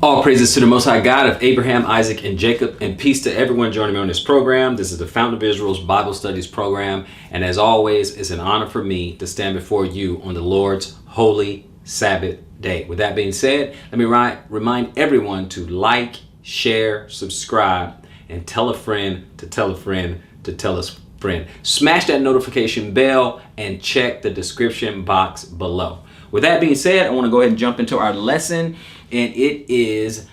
All praises to the Most High God of Abraham, Isaac, and Jacob, and peace to everyone joining me on this program. This is the Fountain of Israel's Bible Studies program, and as always, it's an honor for me to stand before you on the Lord's holy Sabbath day. With that being said, let me remind everyone to like, share, subscribe, and tell a friend to tell a friend to tell a friend. Smash that notification bell and check the description box below. With that being said, I want to go ahead and jump into our lesson. And it is,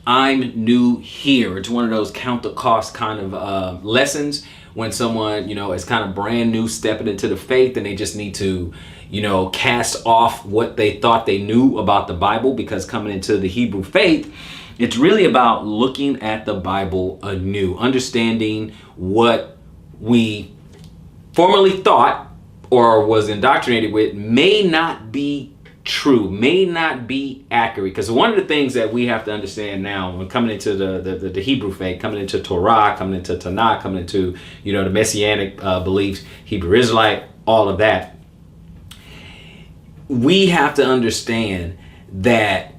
I'm new here. It's one of those count the cost kind of lessons when someone, is kind of brand new stepping into the faith and they just need to, cast off what they thought they knew about the Bible, because coming into the Hebrew faith, it's really about looking at the Bible anew, understanding what we formerly thought or was indoctrinated with may not be true, may not be accurate. Because one of the things that we have to understand now when coming into the Hebrew faith, coming into Torah, coming into Tanakh, coming into the Messianic beliefs, Hebrew Israelite, all of that, we have to understand that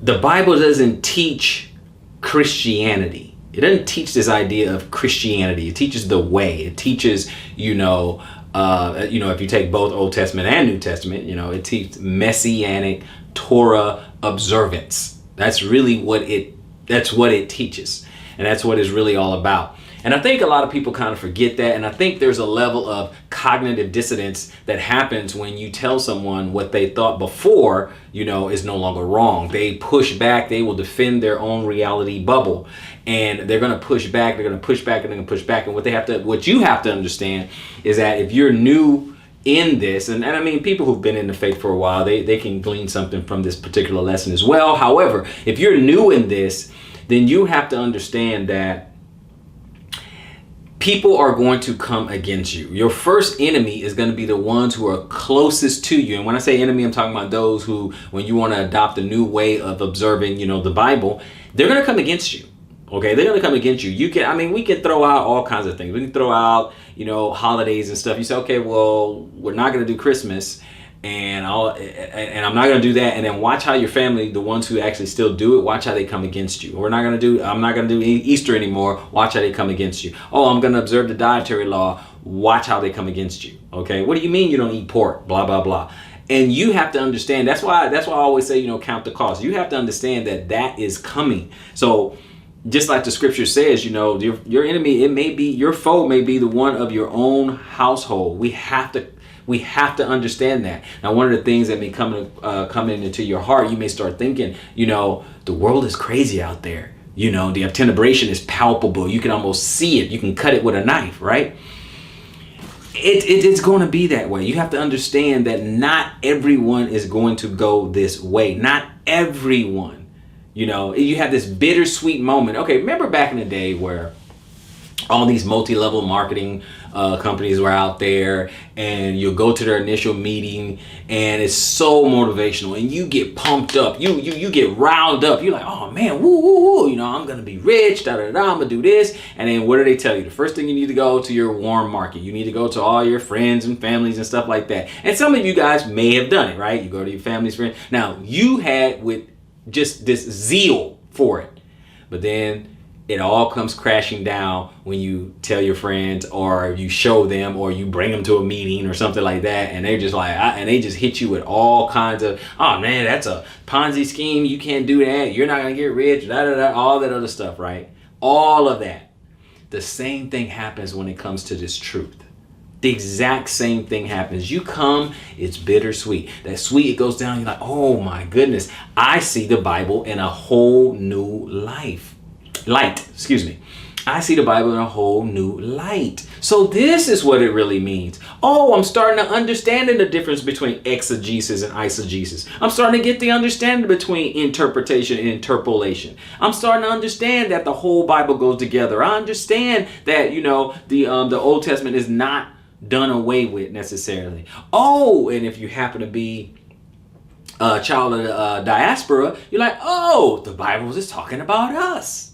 the Bible doesn't teach Christianity. It doesn't teach this idea of Christianity. It teaches the way. It teaches, if you take both Old Testament and New Testament, it teaches Messianic Torah observance. That's really what it teaches. And that's what it's really all about. And I think a lot of people kind of forget that. And I think there's a level of cognitive dissonance that happens when you tell someone what they thought before, is no longer wrong. They push back. They will defend their own reality bubble. And they're going to push back. They're going to push back and they're going to push back. And what you have to understand is that if you're new in this, and I mean, people who've been in the faith for a while, they can glean something from this particular lesson as well. However, if you're new in this, then you have to understand that people are going to come against you. Your first enemy is going to be the ones who are closest to you. And when I say enemy, I'm talking about those who, when you want to adopt a new way of observing, the Bible, they're going to come against you. Okay, they're going to come against you. We can throw out all kinds of things. We can throw out, holidays and stuff. You say, okay, well, we're not going to do Christmas, and I'm not going to do that. And then watch how your family, the ones who actually still do it, watch how they come against you. I'm not going to do Easter anymore. Watch how they come against you. Oh, I'm going to observe the dietary law. Watch how they come against you. Okay, what do you mean you don't eat pork? Blah, blah, blah. And you have to understand, that's why I always say, count the cost. You have to understand that is coming. So just like the scripture says, your enemy, your foe may be the one of your own household. We have to understand that. Now, one of the things that may come into your heart, you may start thinking, the world is crazy out there. The obtenebration is palpable. You can almost see it. You can cut it with a knife, right? It's going to be that way. You have to understand that not everyone is going to go this way. Not everyone. You have this bittersweet moment. Okay, remember back in the day where all these multi-level marketing companies were out there, and you'll go to their initial meeting and it's so motivational and you get pumped up. You get riled up. You're like, oh man, woo, woo, woo. I'm going to be rich, da, da, da, I'm going to do this. And then what do they tell you? The first thing you need to go to your warm market. You need to go to all your friends and families and stuff like that. And some of you guys may have done it, right? You go to your family's friends. Now, you had with just this zeal for it. But then it all comes crashing down when you tell your friends, or you show them, or you bring them to a meeting or something like that, and they're just like, and they just hit you with all kinds of, oh man, that's a Ponzi scheme, you can't do that, you're not gonna get rich, da da da, all that other stuff, right? All of that. The same thing happens when it comes to this truth. The exact same thing happens. You come, it's bittersweet. That sweet, it goes down, you're like, oh my goodness, I see the Bible in a whole new light. I see the Bible in a whole new light. So this is what it really means. Oh, I'm starting to understand the difference between exegesis and eisegesis. I'm starting to get the understanding between interpretation and interpolation. I'm starting to understand that the whole Bible goes together. I understand that, the Old Testament is not done away with necessarily. Oh, and if you happen to be a child of the diaspora, you're like, oh, the Bible is talking about us.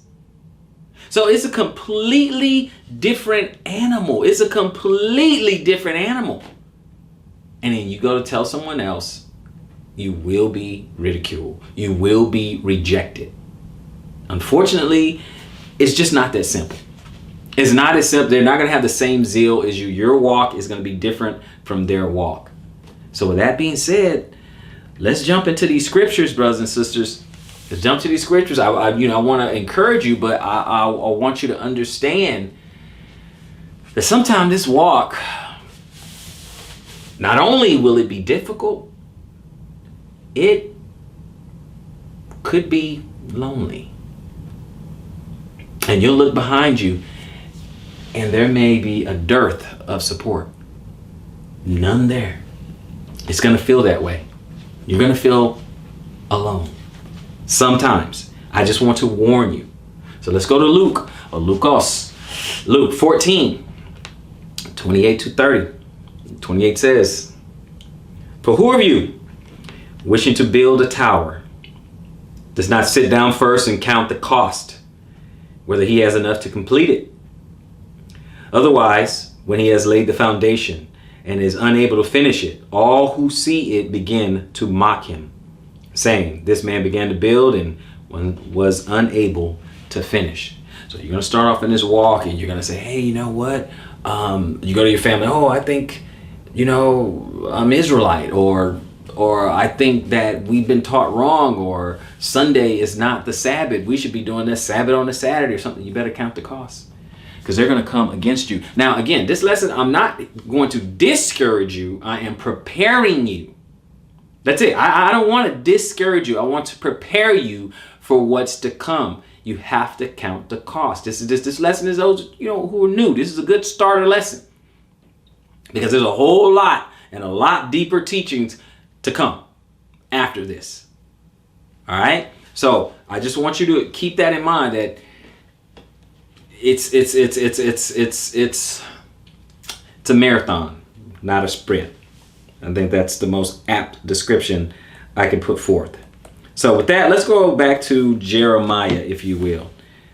So it's a completely different animal. It's a completely different animal. And then you go to tell someone else, you will be ridiculed. You will be rejected. Unfortunately, it's just not that simple. It's not as simple. They're not going to have the same zeal as you. Your walk is going to be different from their walk. So with that being said, let's jump into these scriptures, brothers and sisters. Let's jump to these scriptures. I want to encourage you, but I want you to understand that sometimes this walk, not only will it be difficult, it could be lonely. And you'll look behind you and there may be a dearth of support. None there. It's going to feel that way. You're going to feel alone. Sometimes. I just want to warn you. So let's go to Luke, or Lucas. Luke 14, 28 to 30. 28 says, "For who of you, wishing to build a tower, does not sit down first and count the cost, whether he has enough to complete it? Otherwise, when he has laid the foundation and is unable to finish it, all who see it begin to mock him, saying, 'This man began to build and was unable to finish.'" So you're going to start off in this walk and you're going to say, "Hey, you know what? You go to your family, oh, I think, I'm Israelite, or I think that we've been taught wrong, or Sunday is not the Sabbath. We should be doing this Sabbath on a Saturday or something." You better count the cost, because they're going to come against you. Now, again, this lesson, I'm not going to discourage you. I am preparing you. That's it. I don't want to discourage you. I want to prepare you for what's to come. You have to count the cost. This lesson is those who are new. This is a good starter lesson, because there's a whole lot and a lot deeper teachings to come after this. All right. So I just want you to keep that in mind, that it's a marathon, not a sprint. I think that's the most apt description I can put forth. So with that, let's go back to Jeremiah, if you will.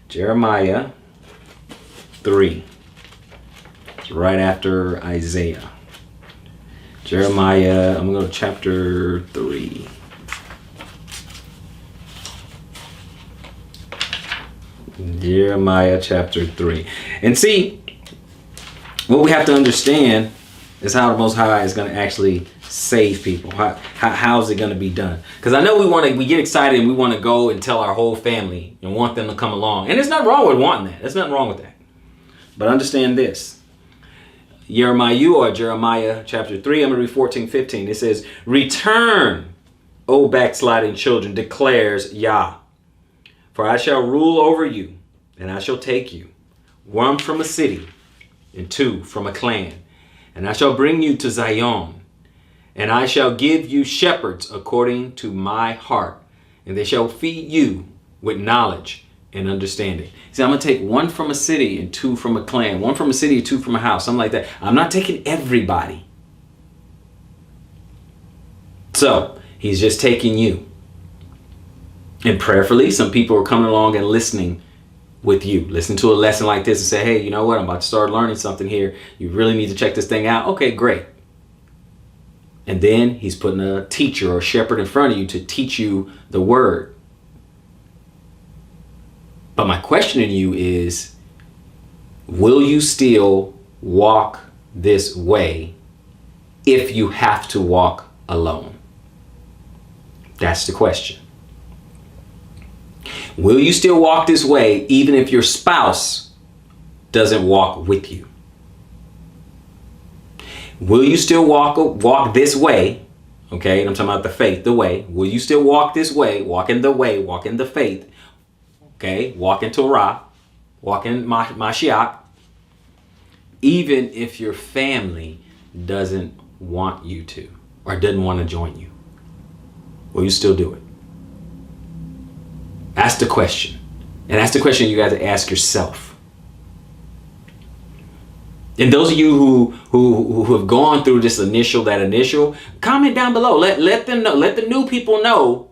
Jeremiah 3. It's right after Isaiah. Jeremiah, I'm going to go to chapter 3. Jeremiah chapter 3. And see, what we have to understand is how the Most High is going to actually save people. How is it going to be done? Because I know we get excited and we want to go and tell our whole family and want them to come along. And there's nothing wrong with wanting that. There's nothing wrong with that. But understand this. Jeremiah chapter 3, I'm going to read 14, 15. It says, "Return, O backsliding children, declares Yah. For I shall rule over you, and I shall take you, one from a city, and two from a clan. And I shall bring you to Zion, and I shall give you shepherds according to my heart, and they shall feed you with knowledge and understanding." See, I'm going to take one from a city and two from a clan, one from a city and two from a house, something like that. I'm not taking everybody. So he's just taking you. And prayerfully, some people are coming along and listening with you. Listen to a lesson like this and say, "Hey, you know what? I'm about to start learning something here. You really need to check this thing out." Okay, great. And then he's putting a teacher or a shepherd in front of you to teach you the word. But my question to you is, will you still walk this way if you have to walk alone? That's the question. Will you still walk this way even if your spouse doesn't walk with you? Will you still walk this way? Okay, and I'm talking about the faith, the way. Will you still walk this way, walk in the faith? Okay, walk in Torah, walk in Mashiach, even if your family doesn't want you to or doesn't want to join you? Will you still do it? That's the question. And that's the question you got to ask yourself. And those of you who have gone through this initial, comment down below. Let them know. Let the new people know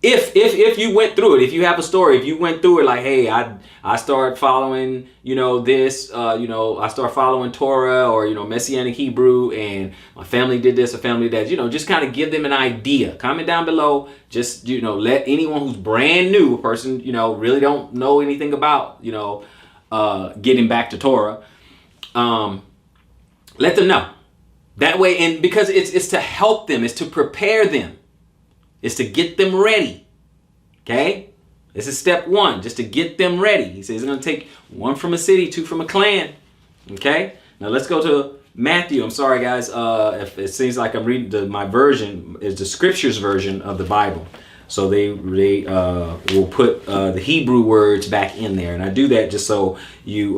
if you went through it, if you have a story, if you went through it like, hey, I started following, this, I started following Torah or, Messianic Hebrew, and my family did this, a family did that, just kind of give them an idea. Comment down below. Just, let anyone who's brand new, a person, really don't know anything about, getting back to Torah, let them know. That way, and because it's to help them, it's to prepare them, it's to get them ready. Okay? This is step one, just to get them ready. He says it's going to take one from a city, two from a clan. Okay? Now let's go to Matthew. I'm sorry, guys. If it seems like I'm reading my version is the scriptures version of the Bible. So they will put the Hebrew words back in there, and I do that just so you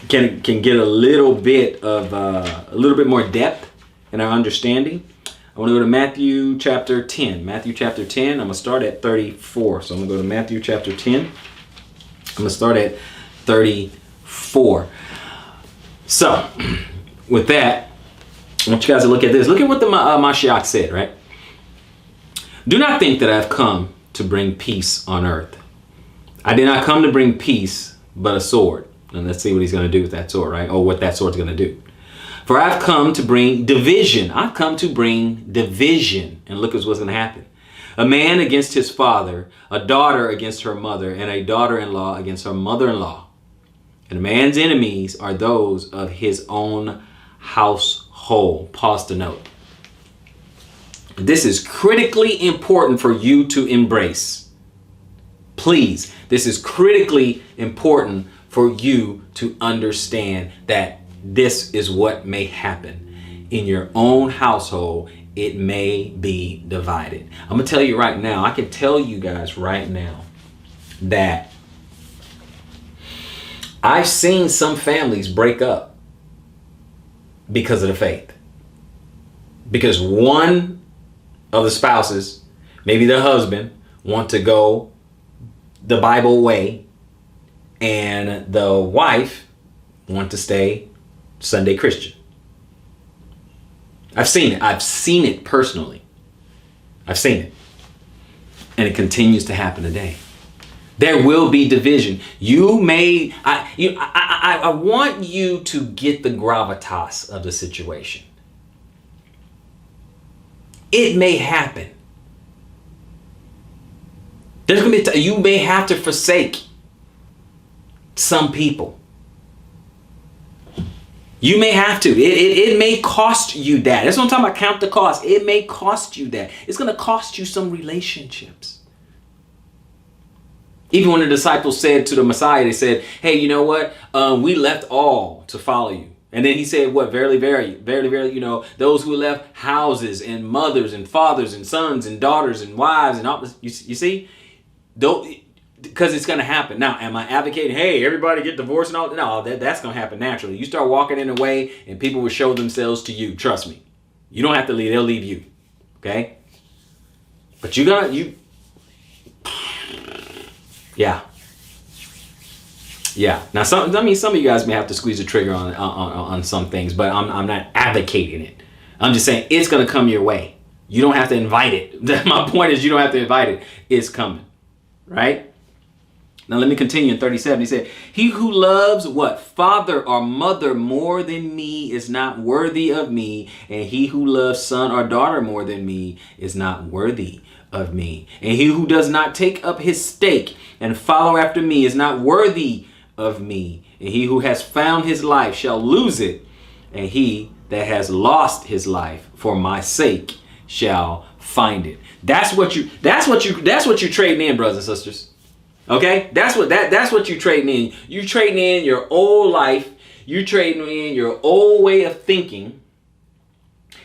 can get a little bit more depth in our understanding. I want to go to Matthew chapter 10. Matthew chapter 10. I'm going to start at 34. So I'm going to go to Matthew chapter 10. I'm going to start at 34. So with that, I want you guys to look at this. Look at what the Mashiach said, right? Do not think that I've come to bring peace on earth. I did not come to bring peace, but a sword. And let's see what he's going to do with that sword, right? Or what that sword's going to do. For I've come to bring division. I've come to bring division. And look at what's going to happen. A man against his father, a daughter against her mother, and a daughter-in-law against her mother-in-law. And a man's enemies are those of his own household. Pause to note. This is critically important for you to embrace. Please, this is critically important for you to understand that this is what may happen in your own household. It may be divided. I'm going to tell you right now, I can tell you guys right now that I've seen some families break up because of the faith. Because one of the spouses, maybe the husband, want to go the Bible way, and the wife want to stay Sunday Christian. I've seen it. I've seen it personally. I've seen it. And it continues to happen today. There will be division. I want you to get the gravitas of the situation. It may happen. There's going to be you may have to forsake some people. You may have to. It may cost you that. That's what I'm talking about. Count the cost. It may cost you that. It's going to cost you some relationships. Even when the disciples said to the Messiah, they said, hey, you know what? We left all to follow you. And then he said, what? Verily, verily, verily, verily, those who left houses and mothers and fathers and sons and daughters and wives and all this. You see? Because it's going to happen. Now, am I advocating, hey, everybody get divorced and all? No, that's going to happen naturally. You start walking in a way and people will show themselves to you. Trust me. You don't have to leave. They'll leave you. Okay? But yeah. Now, some of you guys may have to squeeze the trigger on some things, but I'm not advocating it. I'm just saying it's going to come your way. You don't have to invite it. My point is you don't have to invite it. It's coming. Right? Now let me continue in 37. He said, he who loves what? Father or mother more than me is not worthy of me. And he who loves son or daughter more than me is not worthy of me. And he who does not take up his stake and follow after me is not worthy of me. And he who has found his life shall lose it. And he that has lost his life for my sake shall find it. That's what you trading in, brothers and sisters. Okay? That's what you trading in. You trading in your old life. You trading in your old way of thinking.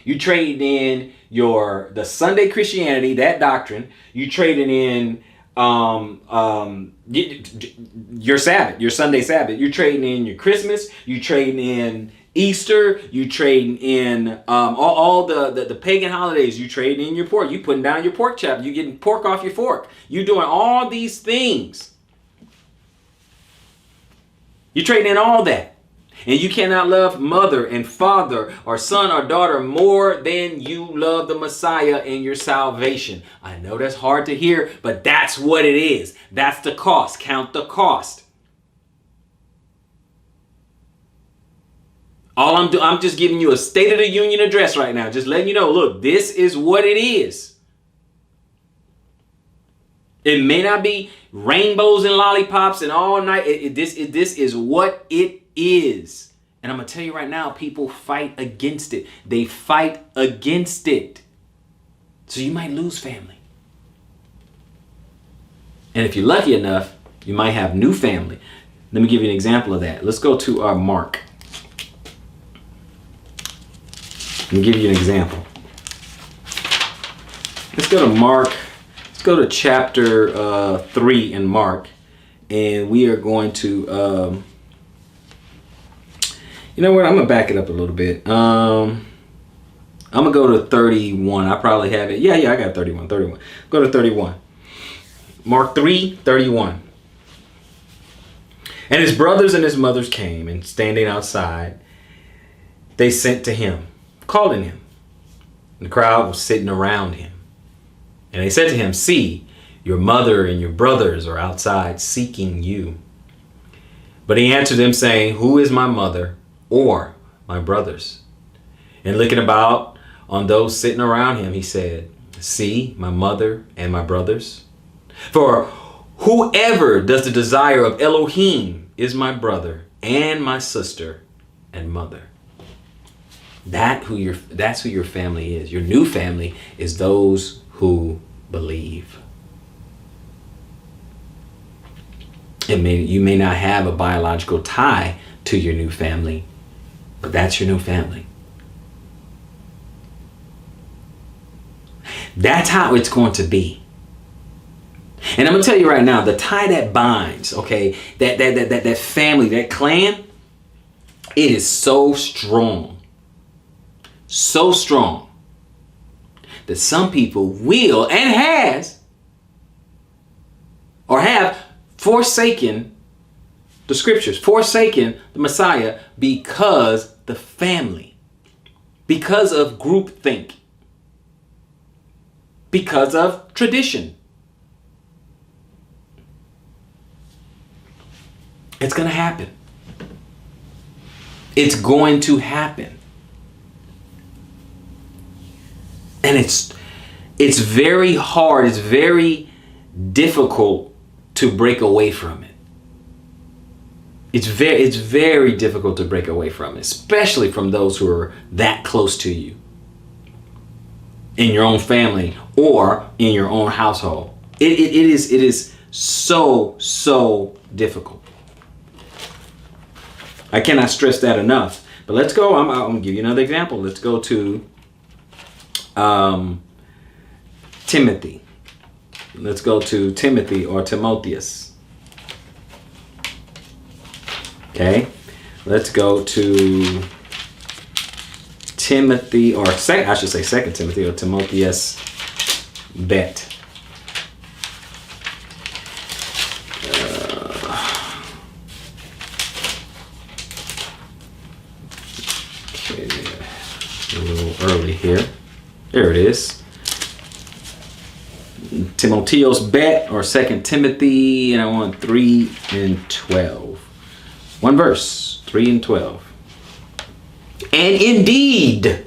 You trading in the Sunday Christianity, that doctrine. You trading in your Sabbath, your Sunday Sabbath. You're trading in your Christmas. You trading in Easter. You trading in all the pagan holidays. You trading in your pork. You putting down your pork chop. You getting pork off your fork. You doing all these things. You trading in all that. And you cannot love mother and father or son or daughter more than you love the Messiah and your salvation. I know that's hard to hear, but that's what it is. That's the cost. Count the cost. I'm just giving you a State of the Union address right now. Just letting you know, look, this is what it is. It may not be rainbows and lollipops and all night. This is what it is. And I'm going to tell you right now, people fight against it. They fight against it. So you might lose family. And if you're lucky enough, you might have new family. Let me give you an example of that. Let's go to our Mark. Let me give you an example. Let's go to Mark. Let's go to chapter 3 in Mark. And we are going to, you know what? I'm going to back it up a little bit. I'm going to go to 31. I probably have it. Yeah, I got 31. Go to 31. Mark 3:31. And his brothers and his mothers came, and standing outside, they sent to him, calling him. And the crowd was sitting around him. And they said to him, "See, your mother and your brothers are outside seeking you." But he answered them, saying, "Who is my mother or my brothers?" And looking about on those sitting around him, he said, "See, my mother and my brothers. For whoever does the desire of Elohim is my brother and my sister and mother." That's who your family is. Your new family is those who believe. You may not have a biological tie to your new family, but that's your new family. That's how it's going to be. And I'm going to tell you right now, the tie that binds, okay, that family, that clan, it is so strong that some people will and have forsaken the scriptures, forsaken the Messiah because the family, because of groupthink, because of tradition. It's going to happen. It's going to happen. And it's very hard, it's very difficult to break away from it. It's very difficult to break away from it, especially from those who are that close to you in your own family or in your own household. It is so difficult. I cannot stress that enough. But let's go. I'm going to give you another example. Let's go to Timothy. Let's go to Timothy or Timotheus. Okay. Let's go to Timothy, or I should say 2 Timothy or Timotheus Bet. Early here. There it is. Timotheus Bet, or 2 Timothy, and I want 3 and 12. One verse, 3 and 12. And indeed,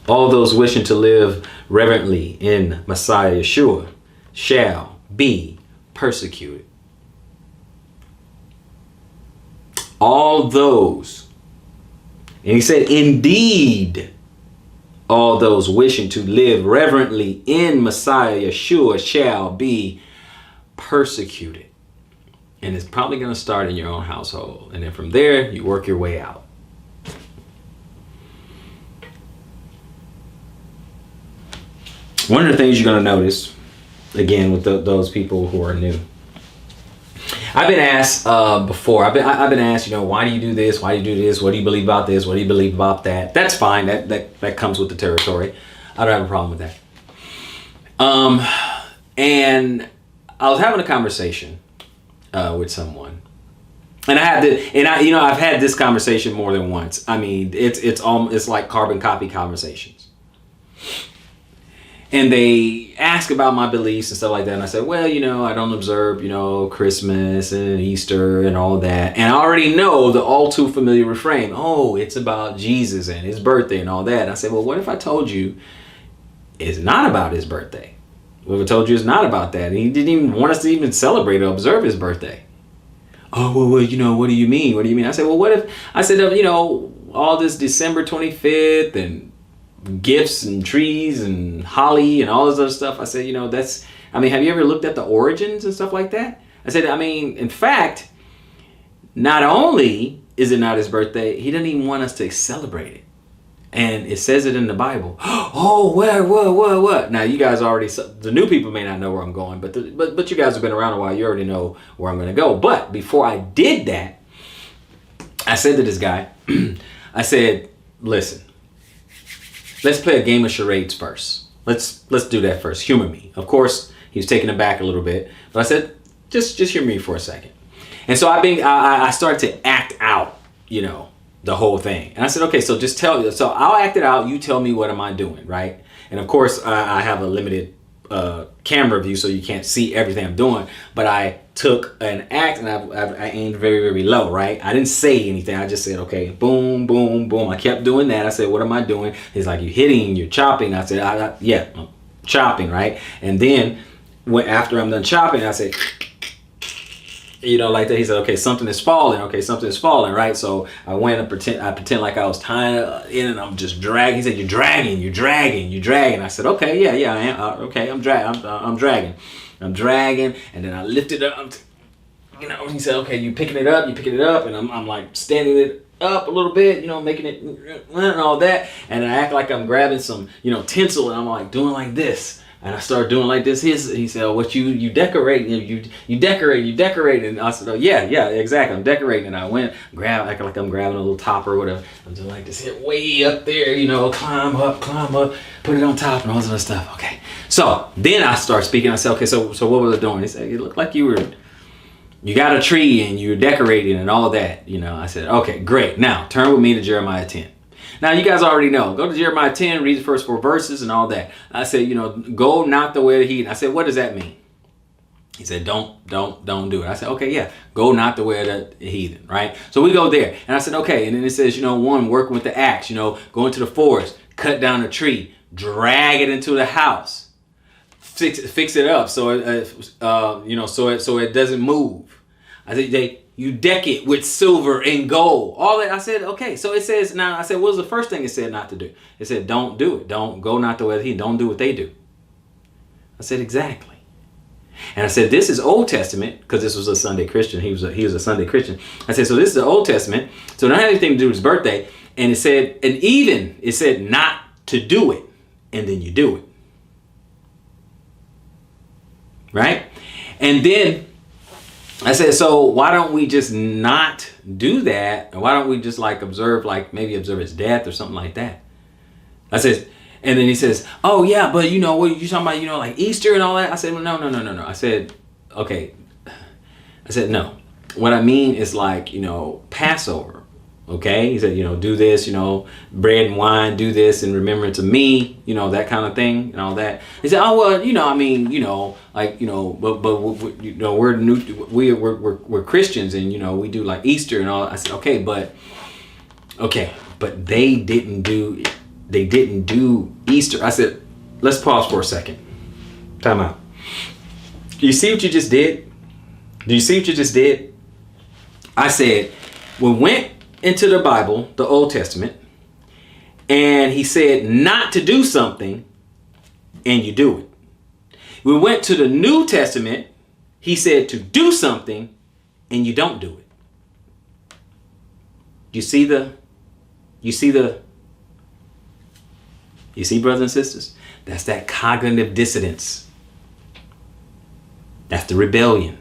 all those wishing to live reverently in Messiah Yeshua shall be persecuted. All those. And he said, indeed, all those wishing to live reverently in Messiah Yeshua shall be persecuted. And it's probably going to start in your own household. And then from there, you work your way out. One of the things you're going to notice, again, with those people who are new. I've been asked before, I've been asked, why do you do this? Why do you do this? What do you believe about this? What do you believe about that? That's fine. That comes with the territory. I don't have a problem with that. And I was having a conversation with someone. And I had to, and I've had this conversation more than once. I mean, it's like carbon copy conversations. And they ask about my beliefs and stuff like that. And I said, well, I don't observe, Christmas and Easter and all that. And I already know the all too familiar refrain. Oh, it's about Jesus and his birthday and all that. And I said, well, what if I told you it's not about his birthday? What if I told you it's not about that? And he didn't even want us to even celebrate or observe his birthday. Oh, well, what do you mean? What do you mean? I said, well, what if, I said, all this December 25th and gifts and trees and holly and all this other stuff. I said, have you ever looked at the origins and stuff like that? I said, in fact, not only is it not his birthday, he doesn't even want us to celebrate it. And it says it in the Bible. Oh, what? Now, you guys already, the new people may not know where I'm going, but you guys have been around a while. You already know where I'm going to go. But before I did that, I said to this guy, I said, listen, let's play a game of charades first. Let's do that first. Humor me. Of course, he was taken aback a little bit, but I said, just humor me for a second. And so I started to act out, the whole thing. And I said, okay, so just tell you. So I'll act it out. You tell me what am I doing, right? And of course, I have a limited camera view, so you can't see everything I'm doing. But I took an act and I aimed very, very low, right? I didn't say anything. I just said, okay, boom, boom, boom. I kept doing that. I said, what am I doing? He's like, you're hitting, you're chopping. I said, yeah, I'm chopping, right? And then after I'm done chopping, I said, like that. He said, okay, something is falling. Okay, something is falling, right? So I went and pretend like I was tying it in, and I'm just dragging. He said, you're dragging. I said, okay, yeah, I am. Okay, I'm dragging, and then I lifted up. He said, okay, you picking it up, and I'm like standing it up a little bit, making it and all that, and I act like I'm grabbing some, tinsel, and I'm like doing like this. And I started doing like this. He said, oh, what you decorating? You decorating. And I said, oh, yeah, exactly. I'm decorating. And I went, act like I'm grabbing a little top or whatever. I'm doing like this, hit way up there, climb up, put it on top and all this other stuff. Okay. So then I start speaking. I said, okay, so what was I doing? He said, it looked like you got a tree and you're decorating and all that. I said, okay, great. Now turn with me to Jeremiah 10. Now, you guys already know. Go to Jeremiah 10, read the first 4 verses and all that. I said, go not the way of the heathen. I said, what does that mean? He said, don't do it. I said, okay, yeah, go not the way of the heathen, right? So we go there. And I said, okay. And then it says, one, work with the axe, go into the forest, cut down a tree, drag it into the house, fix it up so it doesn't move. I said, you deck it with silver and gold. All that. I said, okay. So it says, now I said, what was the first thing it said not to do? It said, don't do it. Don't go not the way of the heathen. Don't do what they do. I said, exactly. And I said, this is Old Testament, because this was a Sunday Christian. He was a Sunday Christian. I said, so this is the Old Testament. So it don't have anything to do with his birthday. And it said not to do it. And then you do it. Right? And then I said, so why don't we just not do that? Why don't we just observe his death or something like that? I said, and then he says, oh yeah, but what you talking about, like Easter and all that? I said, well, no. I said, okay. I said, no. What I mean is Passover. Okay. He said, do this, bread and wine, do this in remembrance of me, that kind of thing and all that. He said, oh, well, we're Christians and, we do like Easter and all. I said, okay, but they didn't do Easter. I said, let's pause for a second. Time out. Do you see what you just did? I said, we went into the Bible, the Old Testament, and he said not to do something, and you do it. We went to the New Testament, he said to do something, and you don't do it. You see, brothers and sisters? That's that cognitive dissonance. That's the rebellion.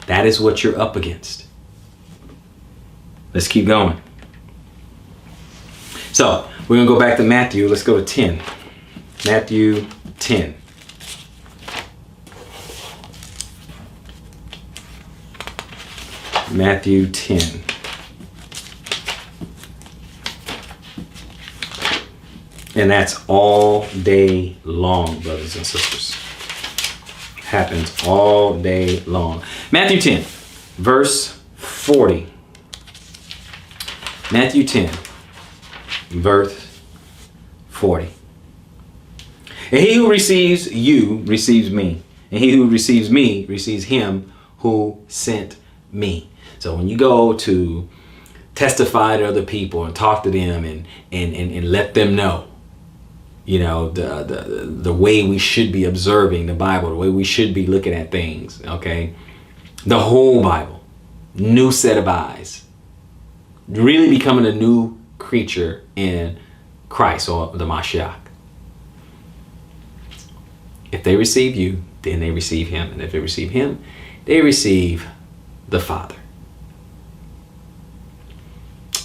That is what you're up against. Let's keep going. So we're going to go back to Matthew. Let's go to 10. Matthew 10. Matthew 10. And that's all day long, brothers and sisters. Happens all day long. Matthew 10, verse 40. Matthew 10, verse 40. And he who receives you receives me. And he who receives me receives him who sent me. So when you go to testify to other people and talk to them and let them know, you know, the way we should be observing the Bible, the way we should be looking at things, okay? The whole Bible, new set of eyes, really becoming a new creature in Christ or the Mashiach. If they receive you, then they receive him. And if they receive him, they receive the Father.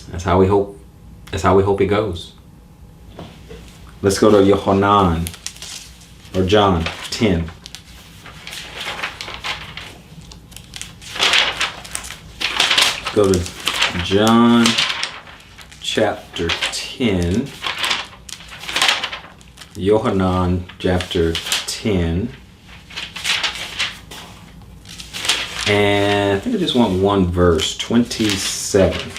That's how we hope. That's how we hope it goes. Let's go to Yohanan or John 10. Go to John chapter 10. Yohanan chapter 10. And I think I just want one verse, 27.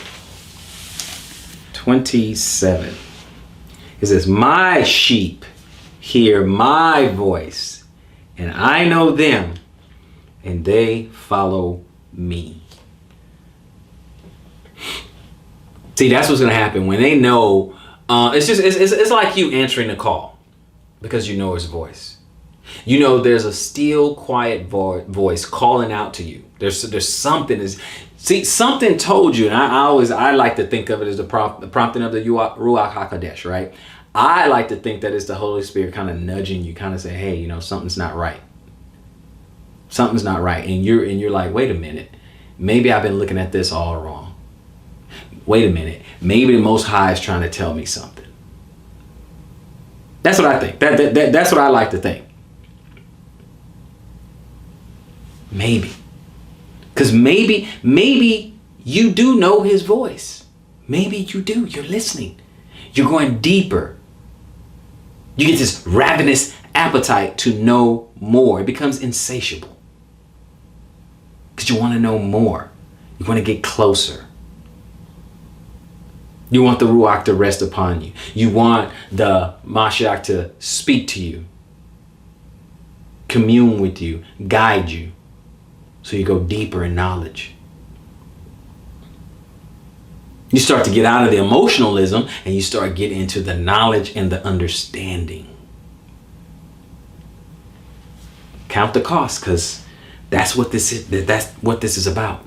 27. It says, my sheep hear my voice, and I know them, and they follow me. See, that's what's going to happen when they know. It's like you answering the call because you know his voice. You know there's a still, quiet voice calling out to you. There's something. Something told you, and I like to think of it as the prompting of the Ruach HaKodesh, right? I like to think that it's the Holy Spirit kind of nudging you, kind of say, hey, you know, something's not right. Something's not right. And you're like, wait a minute. Maybe I've been looking at this all wrong. Wait a minute. Maybe the Most High is trying to tell me something. That's what I think. That's what I like to think. Maybe. Because maybe you do know his voice. Maybe you do. You're listening. You're going deeper. You get this ravenous appetite to know more. It becomes insatiable. Because you want to know more. You want to get closer. You want the Ruach to rest upon you. You want the Mashiach to speak to you, commune with you, guide you. So you go deeper in knowledge. You start to get out of the emotionalism and you start getting into the knowledge and the understanding. Count the cost, because that's what this is. That's what this is about.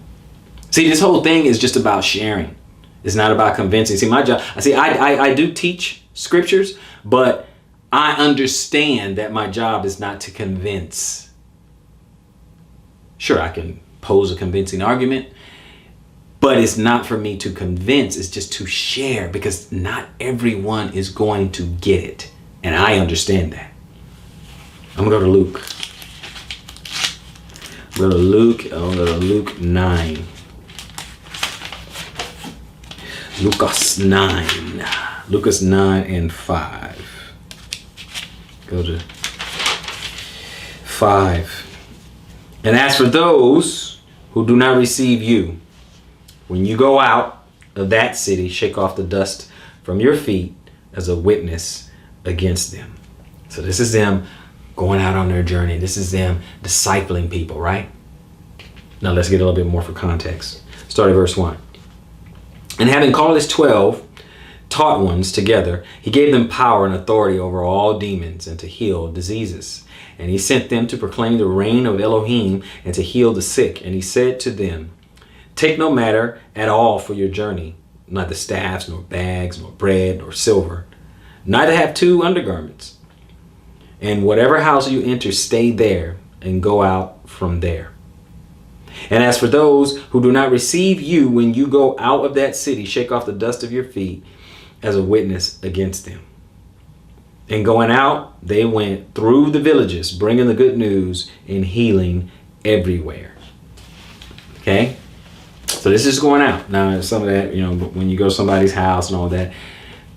See, this whole thing is just about sharing. It's not about convincing. See, my job. I do teach scriptures, but I understand that my job is not to convince. Sure, I can pose a convincing argument, but it's not for me to convince. It's just to share, because not everyone is going to get it. And I understand that. I'm going to go to Luke. I'll go to Luke 9. Lucas 9. Lucas 9 and 5. Go to 5. And as for those who do not receive you, when you go out of that city, shake off the dust from your feet as a witness against them. So this is them going out on their journey. This is them discipling people, right? Now let's get a little bit more for context. Start at verse 1. And having called his 12 taught ones together, he gave them power and authority over all demons and to heal diseases. And he sent them to proclaim the reign of Elohim and to heal the sick. And he said to them, take no matter at all for your journey, neither staffs, nor bags, nor bread, nor silver. Neither have 2 undergarments. And whatever house you enter, stay there and go out from there. And as for those who do not receive you, when you go out of that city, shake off the dust of your feet as a witness against them. And going out, they went through the villages, bringing the good news and healing everywhere. Okay? So this is going out. Now, some of that, when you go to somebody's house and all that,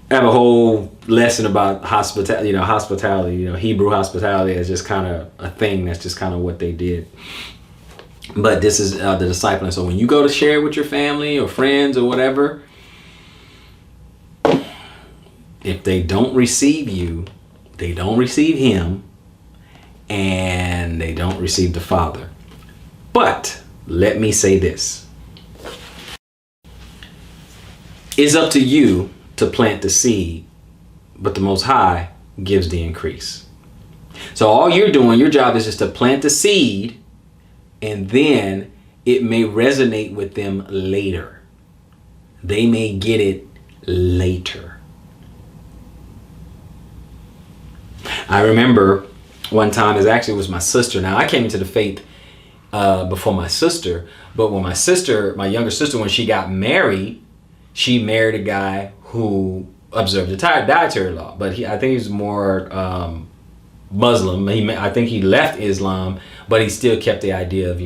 I have a whole lesson about hospitality, Hebrew hospitality is just kind of a thing. That's just kind of what they did. But this is the discipling. So when you go to share with your family or friends or whatever, if they don't receive you, they don't receive him, and they don't receive the Father. But let me say this. It's up to you to plant the seed, but the Most High gives the increase. So all you're doing, your job is just to plant the seed, and then it may resonate with them later. They may get it later. I remember one time, it was my sister. Now, I came into the faith before my sister, but when my younger sister, when she got married, she married a guy who observed the dietary law, but I think he's more Muslim. I think he left Islam, but he still kept the idea of,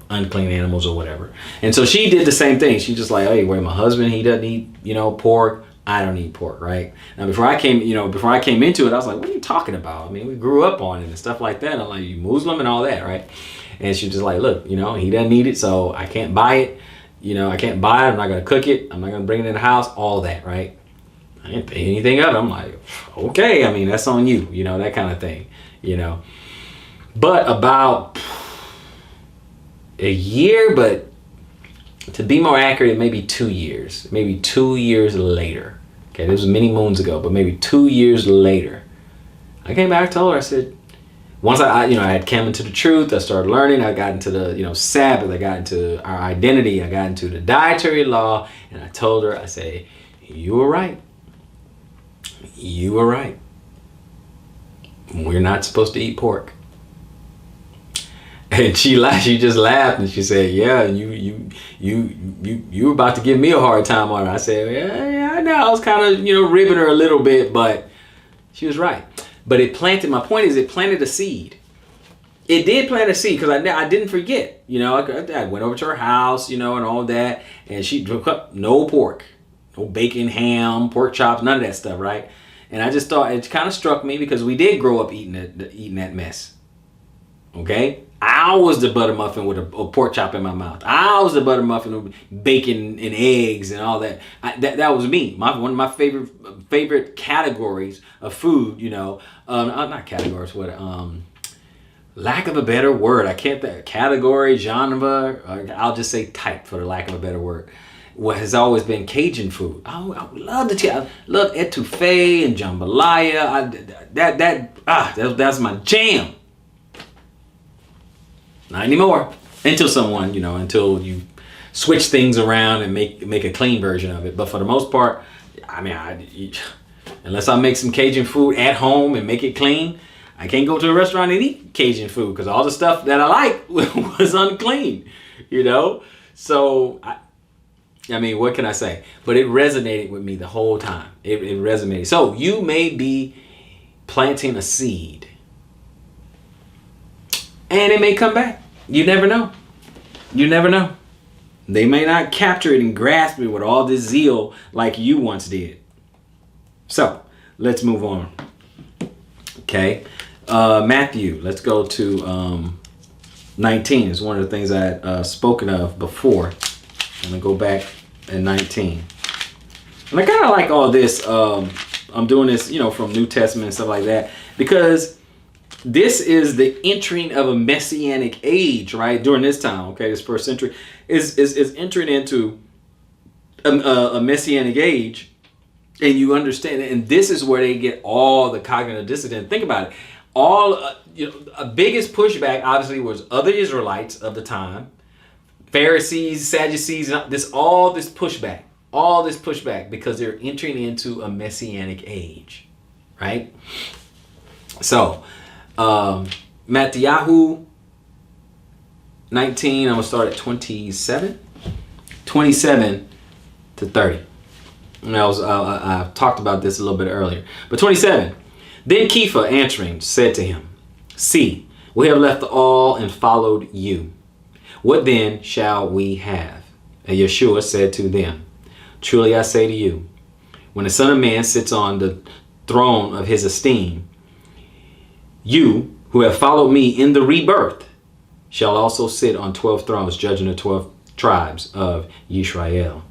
unclean animals or whatever. And so she did the same thing. She just like, hey, my husband, he doesn't eat, pork. I don't eat pork, right? Now, before I came into it, I was like, what are you talking about? I mean, we grew up on it and stuff like that. I'm like, you Muslim and all that, right? And she was just like, look, he doesn't eat it, so I can't buy it. I can't buy it. I'm not going to cook it. I'm not going to bring it in the house, all that, right? I didn't think anything of it. I'm like, okay, I mean, that's on you, that kind of thing, But about a year, but to be more accurate, maybe 2 years. Maybe 2 years later. Okay, this was many moons ago, but maybe 2 years later, I came back, told her, I said, once I had come into the truth, I started learning, I got into the, Sabbath, I got into our identity, I got into the dietary law, and I told her, I said, you were right. You were right. We're not supposed to eat pork. And she just laughed and she said, yeah, you were about to give me a hard time on it. I said, yeah, I know. I was kind of, ribbing her a little bit, but she was right. But my point is, it planted a seed. It did plant a seed because I didn't forget. I went over to her house, and all that. And she took up no pork, no bacon, ham, pork chops, none of that stuff, right? And I just thought, it kind of struck me because we did grow up eating that mess. Okay? I was the butter muffin with a pork chop in my mouth. I was the butter muffin with bacon and eggs and all that. That was me. One of my favorite categories of food, not categories, lack of a better word. I can't think. Category, genre, I'll just say type for the lack of a better word. What has always been Cajun food. I love I love etouffee and jambalaya. That's my jam. Not anymore. Until you switch things around and make a clean version of it. But for the most part, unless I make some Cajun food at home and make it clean, I can't go to a restaurant and eat Cajun food because all the stuff that I like was unclean, So, what can I say? But it resonated with me the whole time. It resonated. So you may be planting a seed and it may come back. You never know. You never know. They may not capture it and grasp it with all this zeal like you once did. So let's move on. Okay. Matthew, let's go to 19. It's one of the things I had spoken of before. I'm going to go back at 19. And I kind of like all this. I'm doing this, from New Testament and stuff like that, because this is the entering of a Messianic age, right? During this time, okay, this first century is entering into a Messianic age, and you understand it. And this is where they get all the cognitive dissonance. Think about it. A biggest pushback obviously was other Israelites of the time, Pharisees, Sadducees, all this pushback because they're entering into a Messianic age, right? So, Matthew 19, I'm going to start at 27 to 30. And I talked about this a little bit earlier. But 27, then Kepha answering said to him, see, we have left all and followed you. What then shall we have? And Yeshua said to them, truly I say to you, when the Son of Man sits on the throne of his esteem, you who have followed me in the rebirth shall also sit on 12 thrones, judging the 12 tribes of Israel.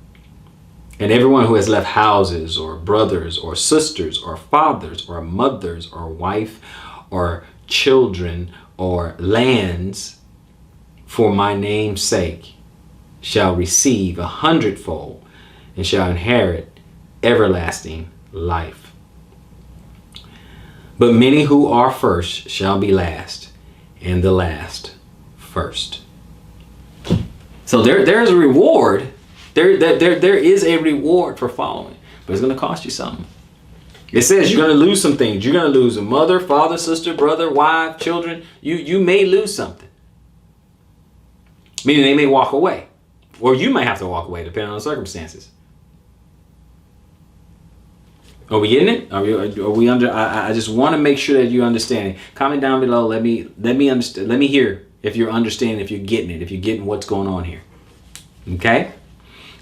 And everyone who has left houses or brothers or sisters or fathers or mothers or wife or children or lands for my name's sake shall receive 100-fold and shall inherit everlasting life. But many who are first shall be last, and the last first. So there's a reward. There is a reward for following, but it's going to cost you something. It says you're going to lose some things. You're going to lose a mother, father, sister, brother, wife, children. You may lose something. Meaning they may walk away. Or you may have to walk away, depending on the circumstances. Are we getting it? Are we under? I just want to make sure that you understand it. Comment down below. Let me understand. Let me hear if you're understanding, if you're getting it, if you're getting what's going on here. Okay?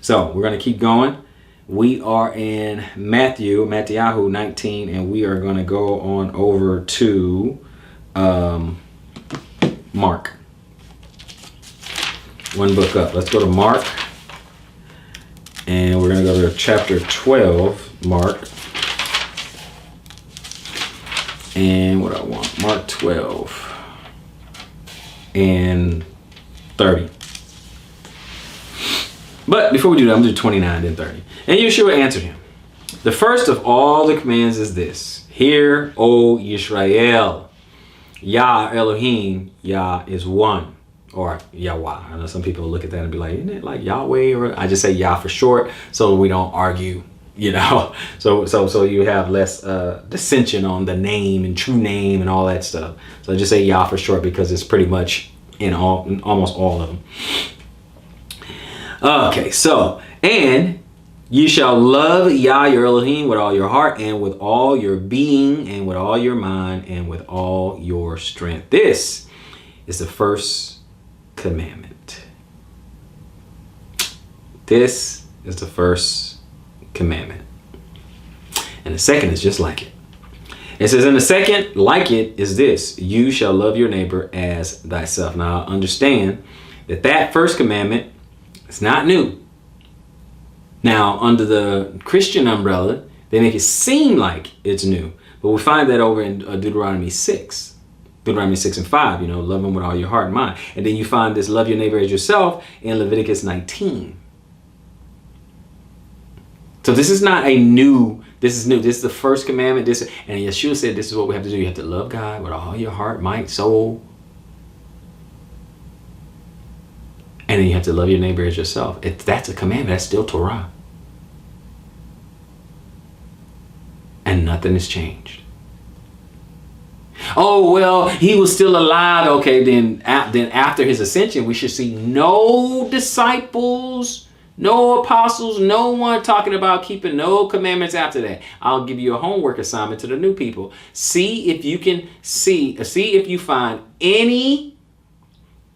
So we're going to keep going. We are in Matthew 19, and we are going to go on over to Mark. One book up. Let's go to Mark. And we're going to go to chapter 12, Mark. And what I want, Mark 12 and 30. But before we do that, I'm going to do 29 and 30. And Yeshua answered him, the first of all the commands is this: Hear, O Yisrael, Yah Elohim, Yah is one, or Yahweh. I know some people look at that and be like, isn't it like Yahweh? Or I just say Yah for short, so we don't argue. You know, so you have less dissension on the name and true name and all that stuff. So just say Yah for short because it's pretty much in almost all of them. Okay, so, and you shall love Yah your Elohim with all your heart and with all your being and with all your mind and with all your strength. This is the first commandment. This is the first commandment. And the second is just like it. It says, and the second like it is this: you shall love your neighbor as thyself. Now understand that first commandment is not new. Now under the Christian umbrella, they make it seem like it's new. But we find that over in Deuteronomy 6. Deuteronomy 6 and 5, love him with all your heart and mind. And then you find this love your neighbor as yourself in Leviticus 19. So this is not a new, this is new. This is the first commandment. And Yeshua said this is what we have to do. You have to love God with all your heart, might, soul. And then you have to love your neighbor as yourself. That's a commandment. That's still Torah. And nothing has changed. Oh, well, he was still alive. Okay, then after his ascension, we should see no disciples, no apostles, no one talking about keeping no commandments after that. I'll give you a homework assignment to the new people. See if you can see if you find any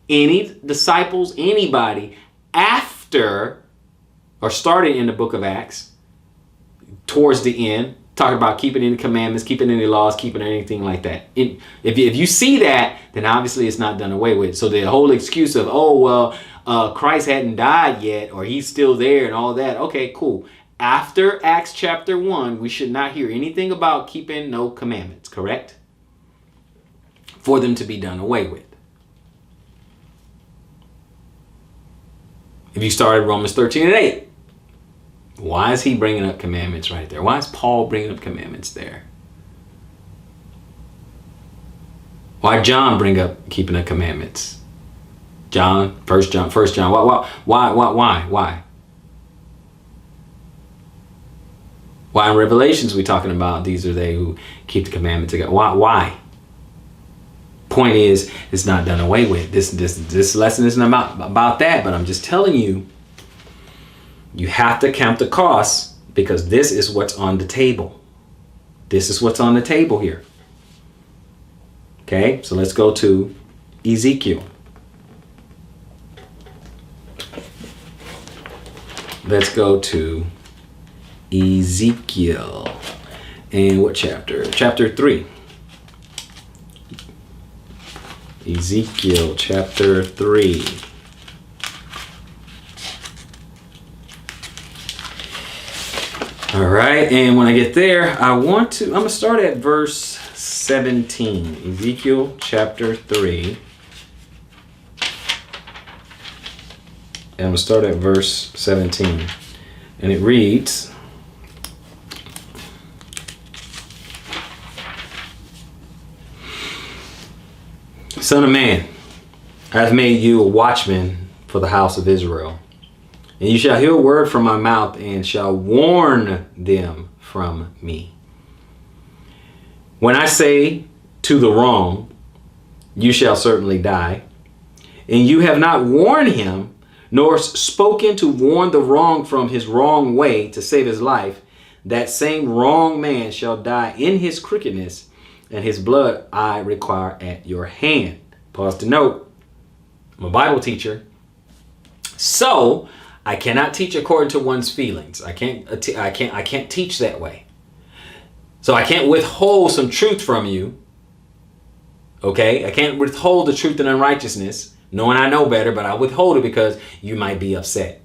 disciples, anybody after or starting in the book of Acts towards the end, talking about keeping any commandments, keeping any laws, keeping anything like that. If you see that, then obviously it's not done away with. So the whole excuse of, oh, well, Christ hadn't died yet, or he's still there and all that. Okay, cool. After Acts chapter 1, we should not hear anything about keeping no commandments, correct? For them to be done away with. If you started Romans 13 and 8, why is he bringing up commandments right there? Why is Paul bringing up commandments there? Why John bring up keeping the commandments? First John. Why? Why in Revelations we talking about these are they who keep the commandments of God? Why? Point is, it's not done away with. This lesson isn't about that, but I'm just telling you, you have to count the costs because this is what's on the table. This is what's on the table here. Okay, so let's go to Ezekiel. let's go to Ezekiel. And what chapter? Chapter 3. Ezekiel chapter 3. All right, and when I get there, I'm going to start at verse 17. Ezekiel chapter 3. And I'm going to start at verse 17. And it reads, Son of man, I have made you a watchman for the house of Israel. And you shall hear a word from my mouth and shall warn them from me. When I say to the wrong, you shall certainly die, and you have not warned him, nor spoken to warn the wrong from his wrong way to save his life, that same wrong man shall die in his crookedness, and his blood I require at your hand. Pause to note, I'm a Bible teacher, so I cannot teach according to one's feelings. I can't teach that way. So I can't withhold some truth from you. Okay? I can't withhold the truth and unrighteousness, knowing I know better, but I withhold it because you might be upset.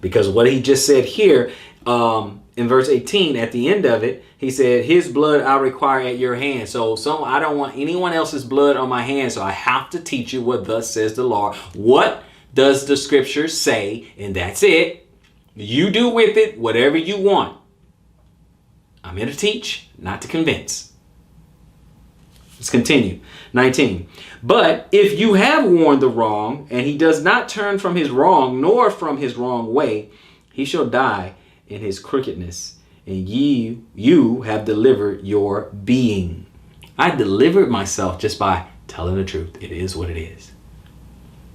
Because what he just said here, in verse 18, at the end of it, he said, his blood I require at your hand. So I don't want anyone else's blood on my hand. So I have to teach you what thus says the Lord. What does the scripture say? And that's it. You do with it whatever you want. I'm here to teach, not to convince. Let's continue. 19. But if you have warned the wrong, and he does not turn from his wrong, nor from his wrong way, he shall die in his crookedness, and you have delivered your being. I delivered myself just by telling the truth. It is what it is.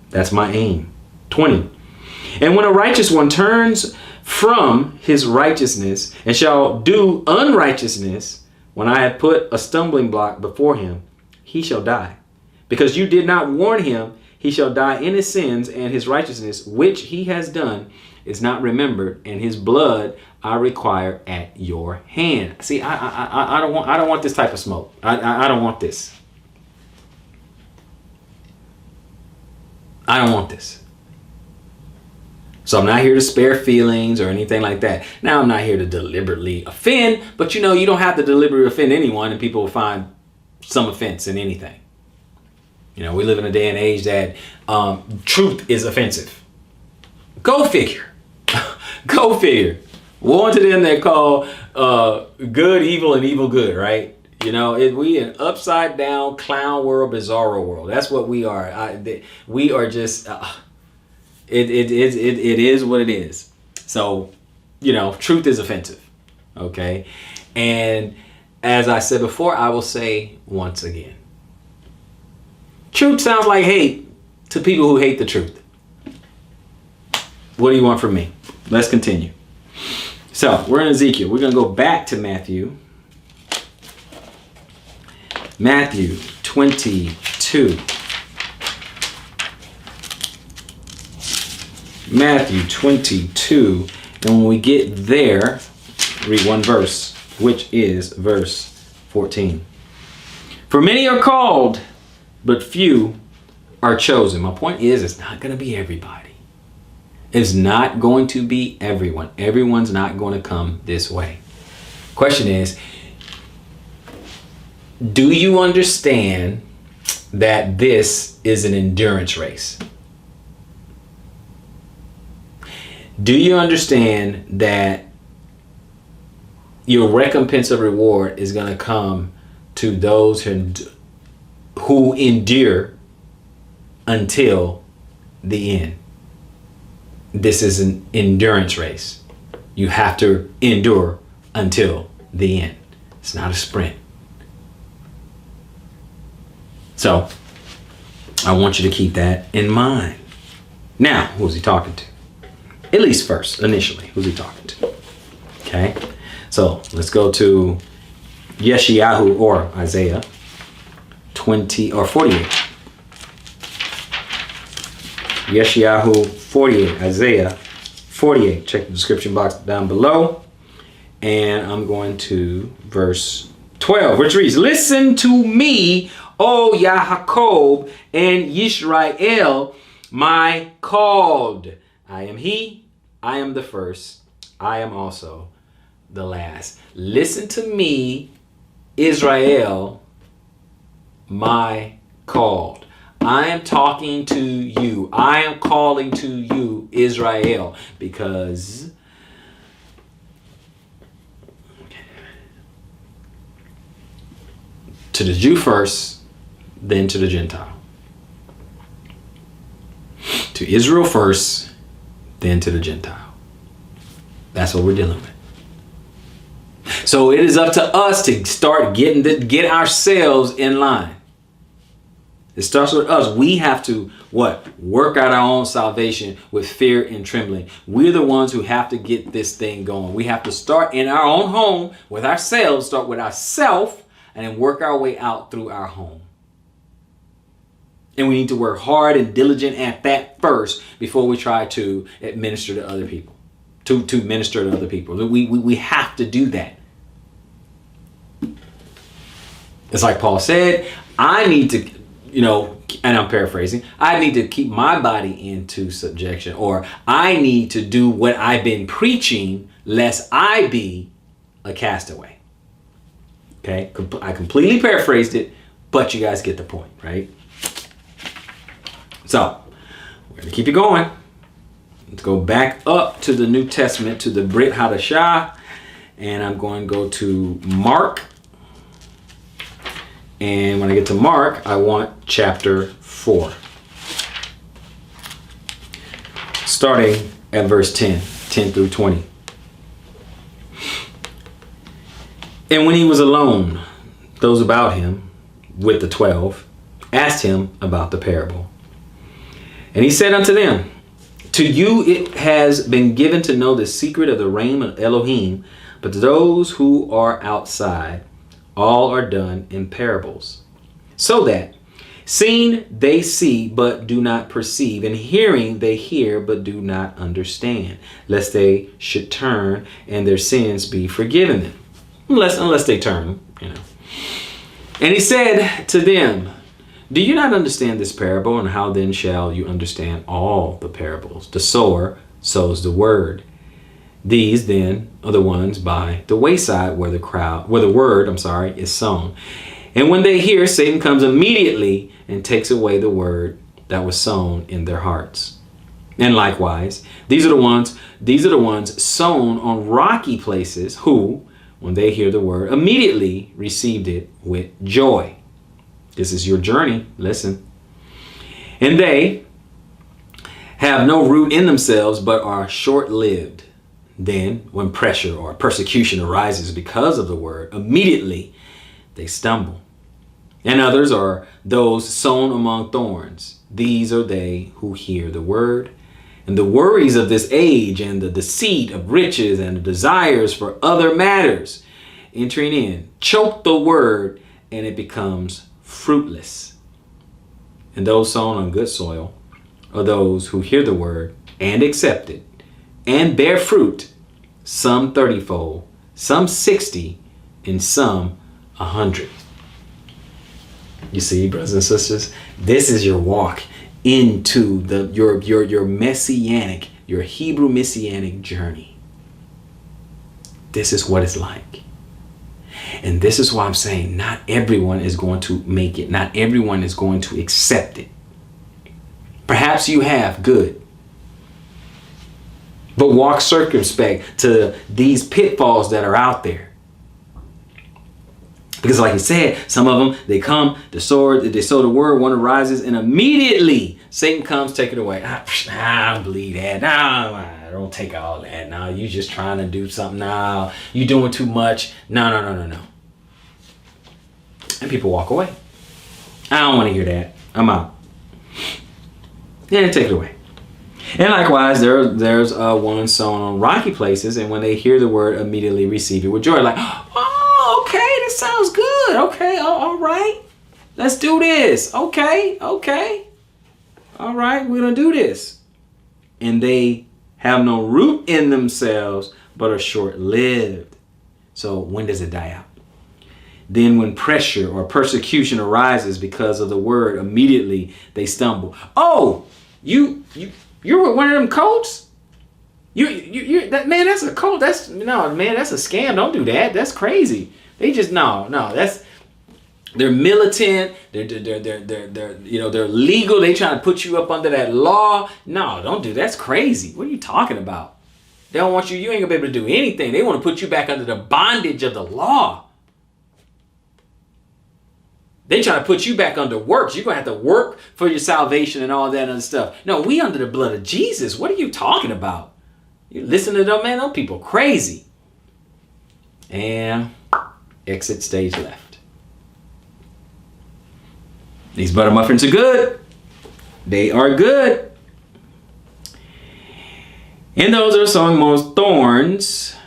That's my aim. 20. And when a righteous one turns from his righteousness and shall do unrighteousness, when I have put a stumbling block before him, he shall die. Because you did not warn him, he shall die in his sins, and his righteousness, which he has done, is not remembered, and his blood I require at your hand. See, I don't want this type of smoke. I don't want this. I don't want this. So I'm not here to spare feelings or anything like that. Now, I'm not here to deliberately offend, but you don't have to deliberately offend anyone, and people will find some offense in anything. We live in a day and age that truth is offensive. Go figure. Go figure. Woe unto them that call good evil and evil good, right? We an upside down clown world, bizarro world. That's what we are. We are just, it is what it is. So, truth is offensive. Okay. And as I said before, I will say once again, truth sounds like hate to people who hate the truth. What do you want from me? Let's continue. So we're in Ezekiel. We're going to go back to Matthew. Matthew 22. Matthew 22. And when we get there, read one verse, which is verse 14. For many are called, but few are chosen. My point is, it's not going to be everybody. It's not going to be everyone. Everyone's not going to come this way. Question is, do you understand that this is an endurance race? Do you understand that your recompense of reward is going to come to those who endure until the end? This is an endurance race. You have to endure until the end. It's not a sprint. So I want you to keep that in mind. Now, who's he talking to? At least first, initially, who's he talking to? Okay. So let's go to Yeshayahu or Isaiah 20 or 48. Yeshayahu 48, Isaiah 48. Check the description box down below. And I'm going to verse 12, which reads, "Listen to me, O Yaakov and Yisrael, my called. I am he, I am the first, I am also the last." Listen to me, Israel, my called. I am talking to you. I am calling to you, Israel, because to the Jew first, then to the Gentile. To Israel first, then to the Gentile. That's what we're dealing with. So it is up to us to start get ourselves in line. It starts with us. We have to what? Work out our own salvation with fear and trembling. We're the ones who have to get this thing going. We have to start in our own home with ourselves, start with ourselves, and then work our way out through our home. And we need to work hard and diligent at that first before we try to administer to other people. To minister to other people. We have to do that. It's like Paul said, I need to, and I'm paraphrasing, I need to keep my body into subjection, or I need to do what I've been preaching lest I be a castaway. Okay, I completely paraphrased it, but you guys get the point, right? So, we're going to keep it going. Let's go back up to the New Testament, to the Brit Hadashah, and I'm going to go to Mark. And when I get to Mark, I want chapter 4. Starting at verse 10 through 20. "And when he was alone, those about him with the 12 asked him about the parable. And he said unto them, To you it has been given to know the secret of the reign of Elohim, but to those who are outside, all are done in parables, so that seeing they see but do not perceive, and hearing they hear but do not understand, lest they should turn and their sins be forgiven them." Unless they turn, "And he said to them, Do you not understand this parable? And how then shall you understand all the parables? The sower sows the word. These then are the ones by the wayside where the word is sown. And when they hear, Satan comes immediately and takes away the word that was sown in their hearts. And likewise, these are the ones sown on rocky places, who, when they hear the word, immediately received it with joy." This is your journey. Listen. "And they have no root in themselves, but are short-lived. Then, when pressure or persecution arises because of the word, immediately they stumble. And others are those sown among thorns. These are they who hear the word, and the worries of this age and the deceit of riches and the desires for other matters, entering in, choke the word, and it becomes fruitless. And those sown on good soil are those who hear the word and accept it, and bear fruit, some 30-fold, some 60, and some 100. You see, brothers and sisters, this is your walk into your messianic, your Hebrew messianic journey. This is what it's like. And this is why I'm saying not everyone is going to make it. Not everyone is going to accept it. Perhaps you have, good. But walk circumspect to these pitfalls that are out there. Because like he said, some of them, they come, they sow the word, one arises, and immediately Satan comes, take it away. I don't believe that. No, I don't take all that. No, you just trying to do something. No, you doing too much. No. And people walk away. I don't want to hear that. I'm out. Yeah, take it away. And likewise, there's one sown on rocky places, and when they hear the word, immediately receive it with joy. Like, oh, okay, this sounds good. Okay, all right. Let's do this. Okay. All right, we're going to do this. And they have no root in themselves, but are short-lived. So when does it die out? Then when pressure or persecution arises because of the word, immediately they stumble. Oh, you're one of them cults? That man, that's a cult. That's a scam. Don't do that. That's crazy. They just they're militant. They're legal. They trying to put you up under that law. No, don't do that. That's crazy. What are you talking about? They don't want you. You ain't gonna be able to do anything. They want to put you back under the bondage of the law. They try to put you back under works. You're going to have to work for your salvation and all that other stuff. No, we under the blood of Jesus. What are you talking about? You listen to them, man. Those people crazy. And exit stage left. These butter muffins are good. They are good. And those are sung amongst thorns.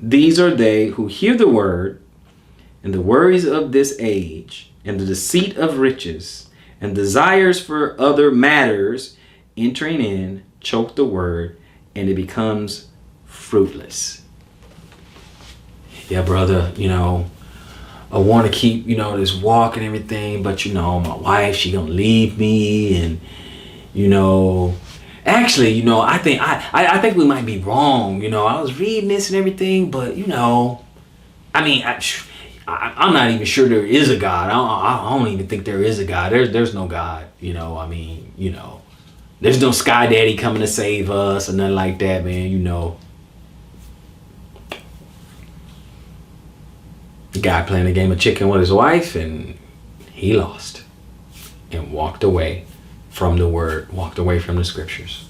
These are they who hear the word, and the worries of this age, and the deceit of riches, and desires for other matters, entering in, choke the word, and it becomes fruitless. Yeah, brother, I want to keep, this walk and everything, but, my wife, she gonna leave me, and, actually, I think we might be wrong. I was reading this and everything, but, I'm not even sure there is a God. I don't even think there is a God. There's no God. There's no Sky Daddy coming to save us or nothing like that, man. The guy playing a game of chicken with his wife, and he lost and walked away from the word, walked away from the scriptures.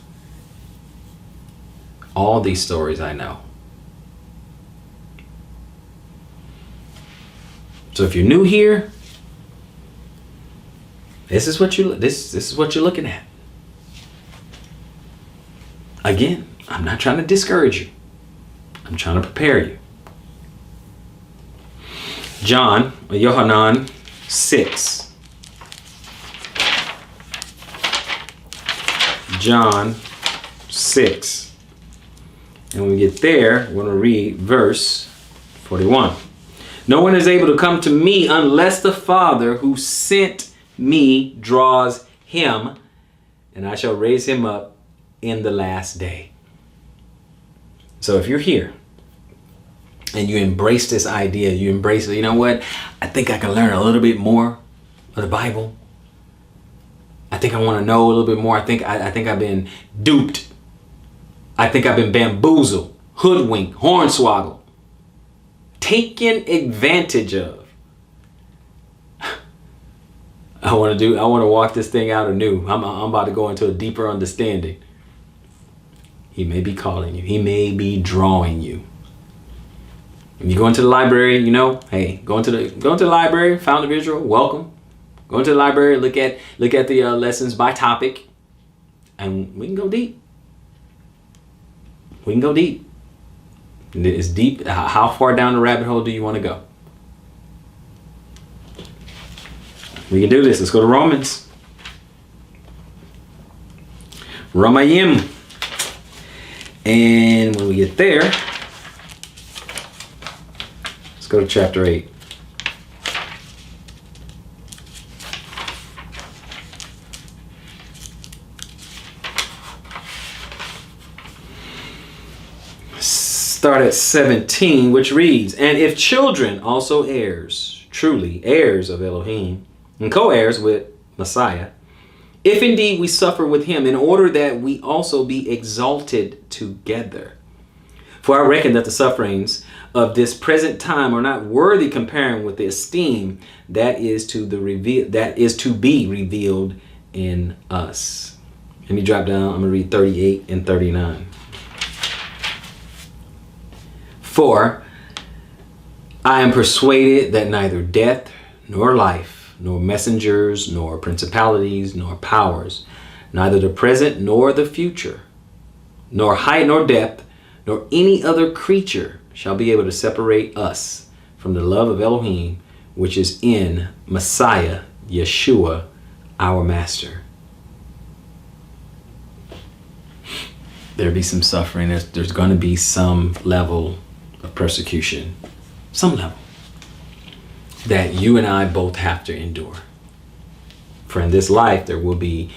All these stories I know. So if you're new here, this is what you're looking at. Again, I'm not trying to discourage you. I'm trying to prepare you. Yohanan 6. John 6. And when we get there, we're going to read verse 41. No one is able to come to me unless the Father who sent me draws him, and I shall raise him up in the last day. So if you're here and you embrace this idea, you embrace it, you know what? I think I can learn a little bit more of the Bible. I think I want to know a little bit more. I think I've been duped. I think I've been bamboozled, hoodwinked, hornswoggled, taken advantage of. I want to walk this thing out anew. I'm about to go into a deeper understanding. He may be calling you. He may be drawing you. When you go into the library, hey, go into the library, Fountain of Israel, welcome. Go into the library, look at the lessons by topic, and we can go deep. We can go deep. It's deep. How far down the rabbit hole do you want to go? We can do this. Let's go to Romans. Ramayim. And when we get there, let's go to chapter 8. Start at 17, which reads, and if children, also heirs, truly heirs of Elohim, and co-heirs with Messiah, if indeed we suffer with him, in order that we also be exalted together. For I reckon that the sufferings of this present time are not worthy comparing with the esteem that is to be revealed in us. Let me drop down. I'm going to read 38 and 39. For I am persuaded that neither death nor life, nor messengers, nor principalities, nor powers, neither the present nor the future, nor height nor depth, nor any other creature shall be able to separate us from the love of Elohim, which is in Messiah, Yeshua, our Master. There'll be some suffering. There's going to be some level of persecution, some level that you and I both have to endure. For in this life, there will be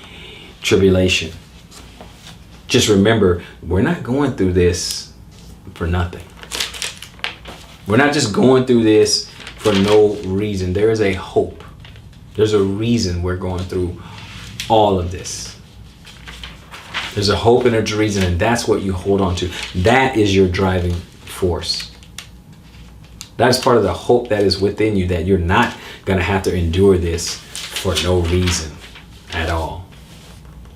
tribulation. Just remember, we're not going through this for nothing. We're not just going through this for no reason. There is a hope. There's a reason we're going through all of this. There's a hope and a reason, and that's what you hold on to. That is your driving force. That is part of the hope that is within you, that you're not going to have to endure this for no reason at all.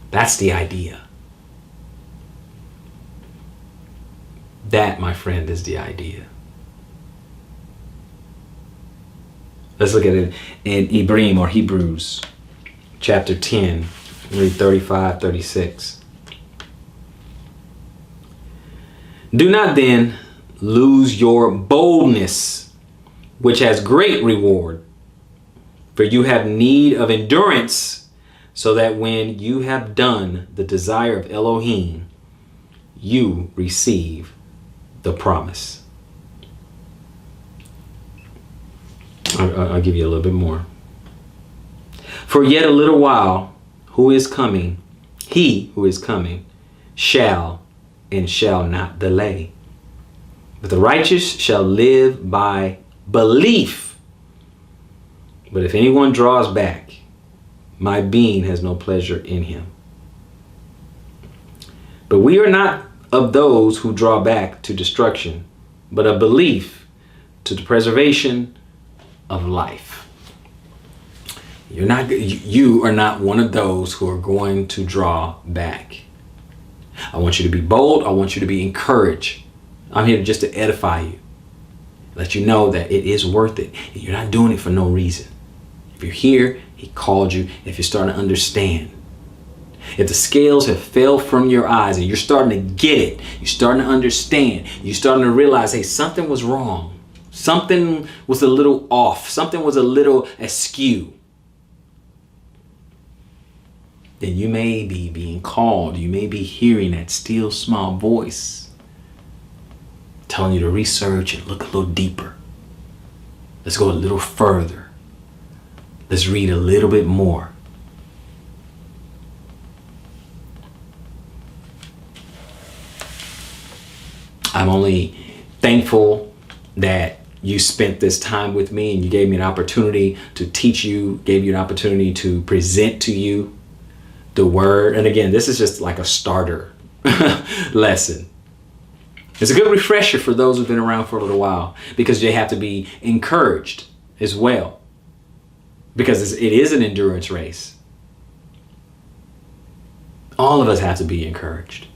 That's the idea. That, my friend, is the idea. Let's look at it in Hebrews, chapter 10, read 35, 36. Do not then lose your boldness, which has great reward. For you have need of endurance, so that when you have done the desire of Elohim, you receive the promise. I'll give you a little bit more. For yet a little while, he who is coming, shall and shall not delay. But the righteous shall live by belief. But if anyone draws back, my being has no pleasure in him. But we are not of those who draw back to destruction, but of belief to the preservation of life. You are not one of those who are going to draw back. I want you to be bold. I want you to be encouraged. I'm here just to edify you. Let you know that it is worth it. And you're not doing it for no reason. If you're here, he called you. If you're starting to understand. If the scales have fell from your eyes and you're starting to get it. You're starting to understand. You're starting to realize, hey, something was wrong. Something was a little off. Something was a little askew. Then you may be being called. You may be hearing that still small voice telling you to research and look a little deeper. Let's go a little further. Let's read a little bit more. I'm only thankful that you spent this time with me and you gave me an opportunity to teach you, gave you an opportunity to present to you the word. And again, this is just like a starter lesson. It's a good refresher for those who've been around for a little while, because they have to be encouraged as well, because it is an endurance race. All of us have to be encouraged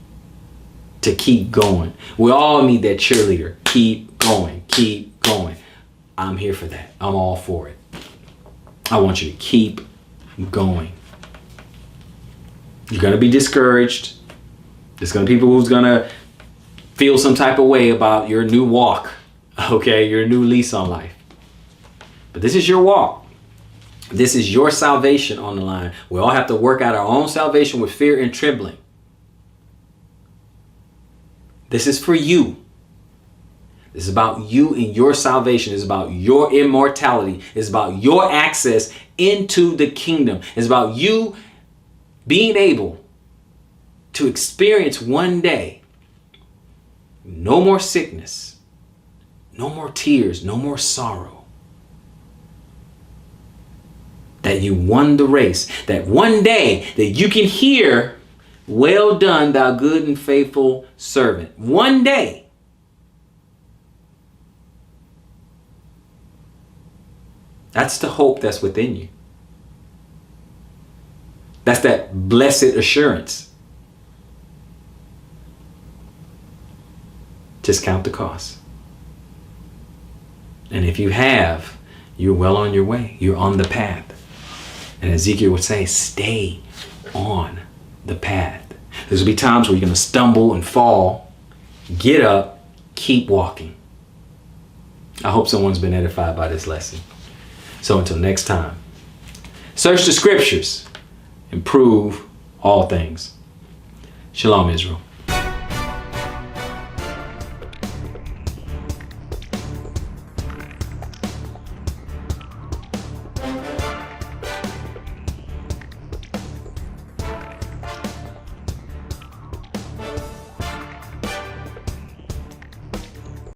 to keep going. We all need that cheerleader. Keep going, keep going. I'm here for that. I'm all for it. I want you to keep going. You're going to be discouraged. There's going to be people who's going to feel some type of way about your new walk, okay, your new lease on life. But this is your walk. This is your salvation on the line. We all have to work out our own salvation with fear and trembling. This is for you. This is about you and your salvation. It's about your immortality. It's about your access into the kingdom. It's about you being able to experience one day no more sickness, no more tears, no more sorrow. That you won the race. That one day that you can hear, well done, thou good and faithful servant. One day. That's the hope that's within you. That's that blessed assurance. Just count the cost. And if you have, you're well on your way. You're on the path. And Ezekiel would say, stay on the path. There's going to be times where you're going to stumble and fall. Get up. Keep walking. I hope someone's been edified by this lesson. So until next time, search the scriptures and prove all things. Shalom, Israel.